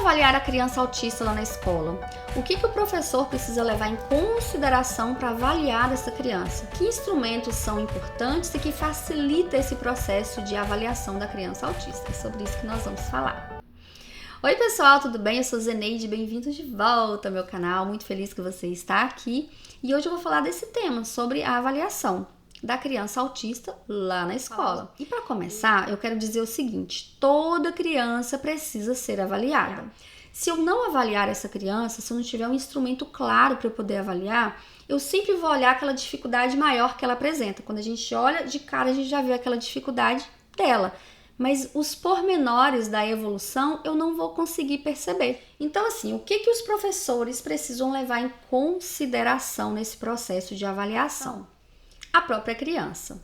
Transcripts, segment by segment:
avaliar a criança autista lá na escola? O que o professor precisa levar em consideração para avaliar essa criança? Que instrumentos são importantes e que facilita esse processo de avaliação da criança autista? É sobre isso que nós vamos falar. Oi pessoal, tudo bem? Eu sou Zeneide, bem-vindos de volta ao meu canal, muito feliz que você está aqui. E hoje eu vou falar desse tema, sobre a avaliação da criança autista lá na escola. E para começar, eu quero dizer o seguinte: toda criança precisa ser avaliada. Se eu não avaliar essa criança, se eu não tiver um instrumento claro para eu poder avaliar, eu sempre vou olhar aquela dificuldade maior que ela apresenta. Quando a gente olha de cara, a gente já vê aquela dificuldade dela. Mas os pormenores da evolução eu não vou conseguir perceber. Então, assim, o que os professores precisam levar em consideração nesse processo de avaliação? A própria criança.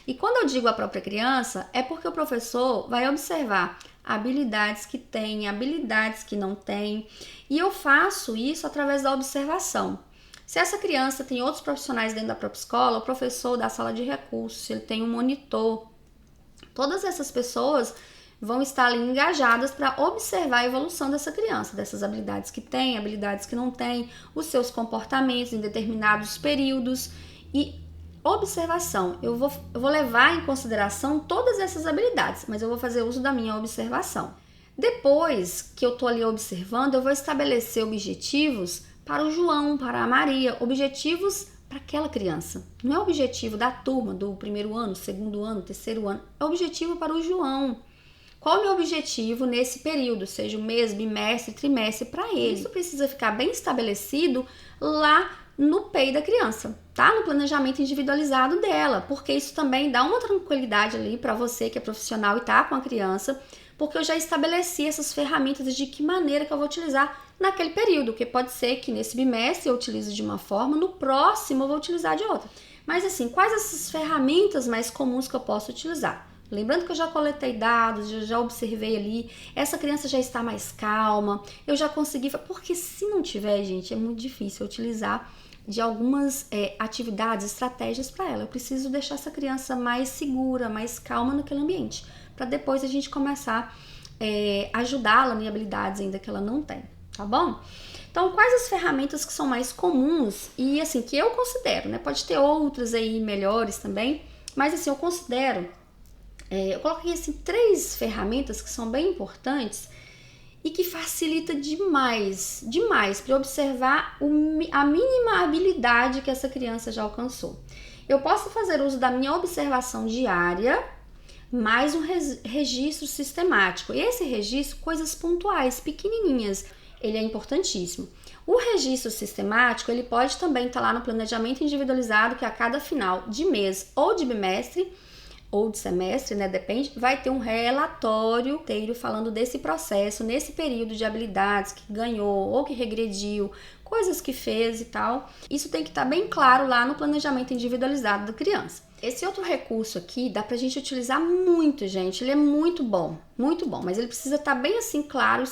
E quando eu digo a própria criança, é porque o professor vai observar habilidades que tem, habilidades que não tem, e eu faço isso através da observação. Se essa criança tem outros profissionais dentro da própria escola, o professor da sala de recursos, se ele tem um monitor, todas essas pessoas vão estar ali engajadas para observar a evolução dessa criança, dessas habilidades que tem, habilidades que não tem, os seus comportamentos em determinados períodos. E observação, eu vou levar em consideração todas essas habilidades, mas eu vou fazer uso da minha observação. Depois que eu estou ali observando, eu vou estabelecer objetivos para o João, para a Maria, objetivos para aquela criança. Não é objetivo da turma, do primeiro ano, segundo ano, terceiro ano, é objetivo para o João. Qual é o meu objetivo nesse período, seja o mês, bimestre, trimestre, para ele? Isso precisa ficar bem estabelecido lá no PEI da criança, tá? No planejamento individualizado dela, porque isso também dá uma tranquilidade ali para você que é profissional e tá com a criança, porque eu já estabeleci essas ferramentas de que maneira que eu vou utilizar naquele período, que pode ser que nesse bimestre eu utilize de uma forma, no próximo eu vou utilizar de outra. Mas assim, quais essas ferramentas mais comuns que eu posso utilizar? Lembrando que eu já coletei dados, já observei ali, essa criança já está mais calma, eu já consegui, porque se não tiver, gente, é muito difícil utilizar de algumas atividades, estratégias para ela. Eu preciso deixar essa criança mais segura, mais calma naquele ambiente, para depois a gente começar a ajudá-la em habilidades ainda que ela não tem, tá bom? Então, quais as ferramentas que são mais comuns e assim, que eu considero, né? Pode ter outras aí melhores também, mas assim, eu considero, eu coloquei assim 3 ferramentas que são bem importantes e que facilita demais para observar a mínima habilidade que essa criança já alcançou. Eu posso fazer uso da minha observação diária, mais um registro sistemático. E esse registro, coisas pontuais, pequenininhas, ele é importantíssimo. O registro sistemático, ele pode também estar lá no planejamento individualizado, que a cada final de mês ou de bimestre, ou de semestre, né, depende, vai ter um relatório inteiro falando desse processo, nesse período de habilidades que ganhou ou que regrediu, coisas que fez e tal. Isso tem que estar bem claro lá no planejamento individualizado da criança. Esse outro recurso aqui dá pra gente utilizar muito, gente, ele é muito bom, mas ele precisa estar bem assim claro,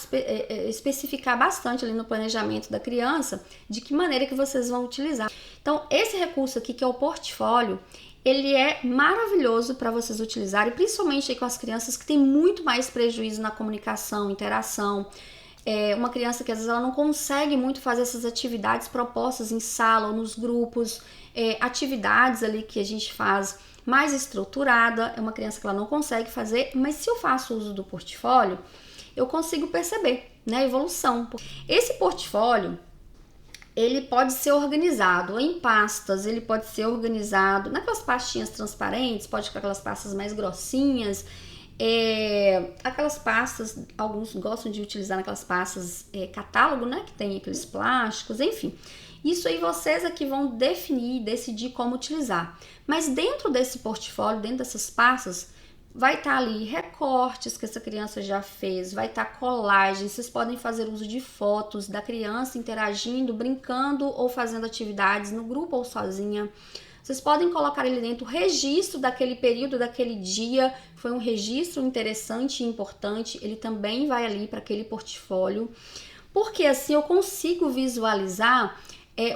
especificar bastante ali no planejamento da criança de que maneira que vocês vão utilizar. Então, esse recurso aqui, que é o portfólio, ele é maravilhoso para vocês utilizarem, principalmente aí com as crianças que têm muito mais prejuízo na comunicação, interação. Uma criança que às vezes ela não consegue muito fazer essas atividades propostas em sala ou nos grupos, atividades ali que a gente faz mais estruturada, é uma criança que ela não consegue fazer, mas se eu faço uso do portfólio, eu consigo perceber, né, a evolução. Esse portfólio, ele pode ser organizado em pastas, ele pode ser organizado naquelas pastinhas transparentes, pode ficar aquelas pastas mais grossinhas, aquelas pastas, alguns gostam de utilizar naquelas pastas catálogo, né, que tem aqueles plásticos, enfim. Isso aí vocês aqui vão definir, decidir como utilizar. Mas dentro desse portfólio, dentro dessas pastas, vai estar ali recortes que essa criança já fez, vai estar colagens, vocês podem fazer uso de fotos da criança interagindo, brincando ou fazendo atividades no grupo ou sozinha. Vocês podem colocar ali dentro o registro daquele período, daquele dia, foi um registro interessante e importante, ele também vai ali para aquele portfólio, porque assim eu consigo visualizar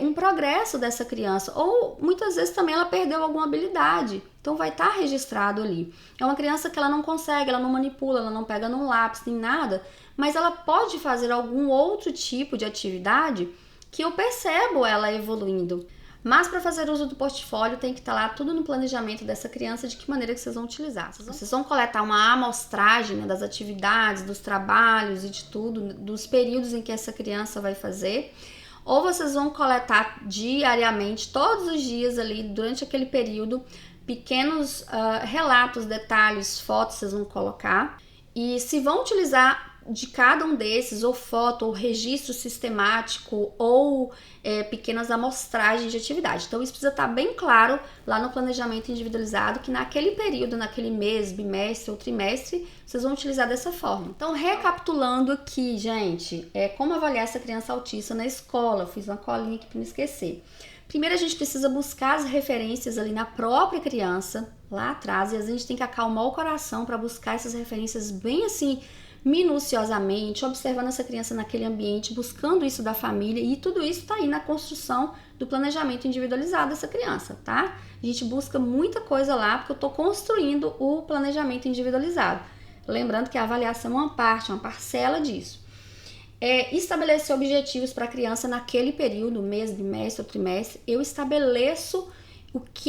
um progresso dessa criança, ou muitas vezes também ela perdeu alguma habilidade, então vai estar registrado ali. É uma criança que ela não consegue, ela não manipula, ela não pega no lápis nem nada, mas ela pode fazer algum outro tipo de atividade que eu percebo ela evoluindo. Mas para fazer uso do portfólio tem que estar lá tudo no planejamento dessa criança, de que maneira que vocês vão utilizar. Vocês vão coletar uma amostragem, né, das atividades, dos trabalhos e de tudo, dos períodos em que essa criança vai fazer. Ou vocês vão coletar diariamente, todos os dias ali, durante aquele período, pequenos relatos, detalhes, fotos vocês vão colocar. E se vão utilizar de cada um desses, ou foto, ou registro sistemático, ou pequenas amostragens de atividade. Então isso precisa estar bem claro lá no planejamento individualizado, que naquele período, naquele mês, bimestre ou trimestre, vocês vão utilizar dessa forma. Então, recapitulando aqui, gente, como avaliar essa criança autista na escola. Eu fiz uma colinha aqui para não esquecer. Primeiro a gente precisa buscar as referências ali na própria criança, lá atrás, e a gente tem que acalmar o coração para buscar essas referências bem assim, minuciosamente, observando essa criança naquele ambiente, buscando isso da família, e tudo isso está aí na construção do planejamento individualizado dessa criança, tá? A gente busca muita coisa lá, porque eu estou construindo o planejamento individualizado. Lembrando que a avaliação é uma parte, uma parcela disso. Estabelecer objetivos para a criança naquele período, mês, bimestre ou trimestre. Eu estabeleço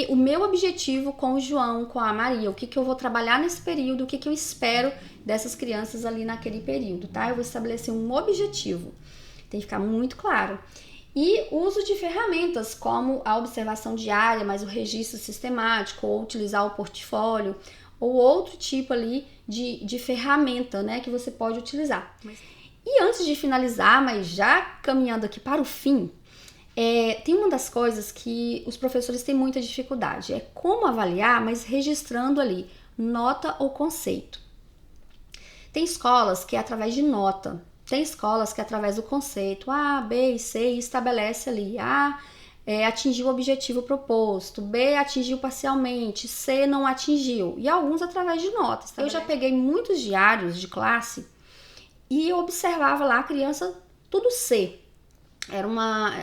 o meu objetivo com o João, com a Maria, o que eu vou trabalhar nesse período, o que eu espero dessas crianças ali naquele período, tá? Eu vou estabelecer um objetivo, tem que ficar muito claro. E uso de ferramentas como a observação diária, mas o registro sistemático, ou utilizar o portfólio, ou outro tipo ali de ferramenta, né, que você pode utilizar. E antes de finalizar, mas já caminhando aqui para o fim, tem uma das coisas que os professores têm muita dificuldade, é como avaliar, mas registrando ali nota ou conceito. Tem escolas que é através de nota, tem escolas que é através do conceito, A, B e C, e estabelece ali, A atingiu o objetivo proposto, B atingiu parcialmente, C não atingiu, e alguns através de notas. Eu já peguei muitos diários de classe e eu observava lá a criança tudo C.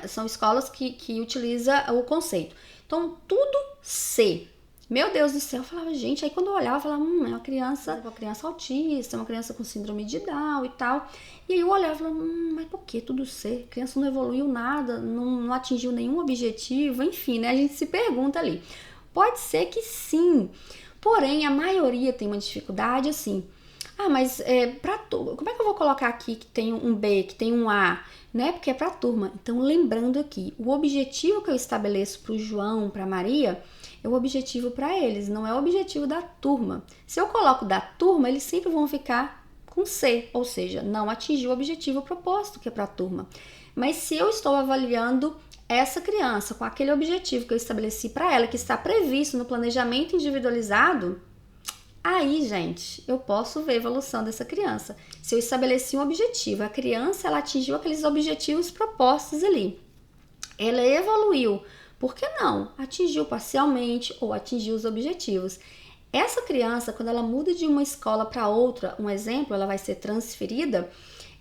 São escolas que utilizam o conceito. Então, tudo C. Meu Deus do céu, eu falava, gente, aí quando eu olhava, eu falava, é uma criança autista, uma criança com síndrome de Down e tal. E aí eu olhava e falava, mas por que tudo C? A criança não evoluiu nada, não atingiu nenhum objetivo, enfim, né? A gente se pergunta ali. Pode ser que sim, porém a maioria tem uma dificuldade assim. Mas como é que eu vou colocar aqui que tem um B, que tem um A, né? Porque é para a turma. Então, lembrando aqui, o objetivo que eu estabeleço para o João, para a Maria, é o objetivo para eles, não é o objetivo da turma. Se eu coloco da turma, eles sempre vão ficar com C, ou seja, não atingiu o objetivo proposto, que é para a turma. Mas se eu estou avaliando essa criança com aquele objetivo que eu estabeleci para ela, que está previsto no planejamento individualizado, aí, gente, eu posso ver a evolução dessa criança. Se eu estabeleci um objetivo, a criança ela atingiu aqueles objetivos propostos ali. Ela evoluiu. Por que não? Atingiu parcialmente ou atingiu os objetivos. Essa criança, quando ela muda de uma escola para outra, um exemplo, ela vai ser transferida,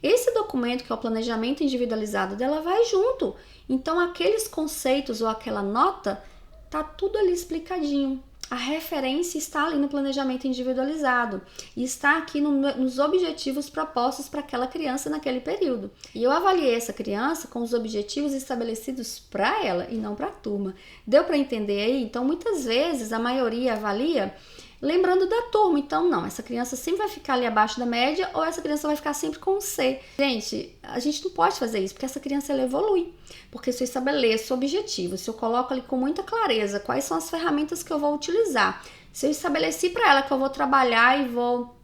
esse documento, que é o planejamento individualizado dela, vai junto. Então, aqueles conceitos ou aquela nota, tá tudo ali explicadinho. A referência está ali no planejamento individualizado e está aqui nos objetivos propostos para aquela criança naquele período. E eu avaliei essa criança com os objetivos estabelecidos para ela e não para a turma. Deu para entender aí? Então, muitas vezes, a maioria avalia lembrando da turma. Então, não, essa criança sempre vai ficar ali abaixo da média ou essa criança vai ficar sempre com um C. Gente, a gente não pode fazer isso, porque essa criança ela evolui. Porque se eu estabeleço objetivos, se eu coloco ali com muita clareza quais são as ferramentas que eu vou utilizar, se eu estabeleci para ela que eu vou trabalhar e vou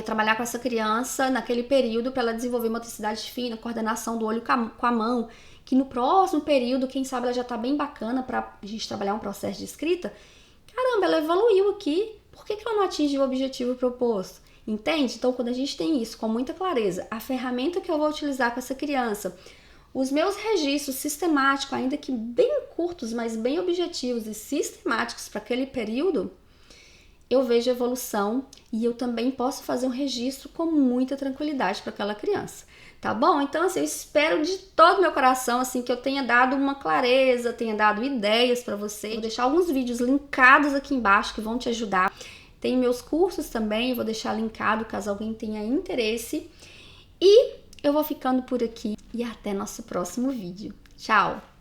trabalhar com essa criança naquele período para ela desenvolver motricidade fina, coordenação do olho com a mão, que no próximo período, quem sabe ela já está bem bacana para a gente trabalhar um processo de escrita, caramba, ela evoluiu aqui. Por que ela não atinge o objetivo proposto? Entende? Então, quando a gente tem isso com muita clareza, a ferramenta que eu vou utilizar com essa criança, os meus registros sistemáticos, ainda que bem curtos, mas bem objetivos e sistemáticos para aquele período, eu vejo evolução e eu também posso fazer um registro com muita tranquilidade para aquela criança. Tá bom? Então, assim, eu espero de todo o meu coração, assim, que eu tenha dado uma clareza, tenha dado ideias pra você. Vou deixar alguns vídeos linkados aqui embaixo que vão te ajudar. Tem meus cursos também, vou deixar linkado caso alguém tenha interesse. E eu vou ficando por aqui e até nosso próximo vídeo. Tchau!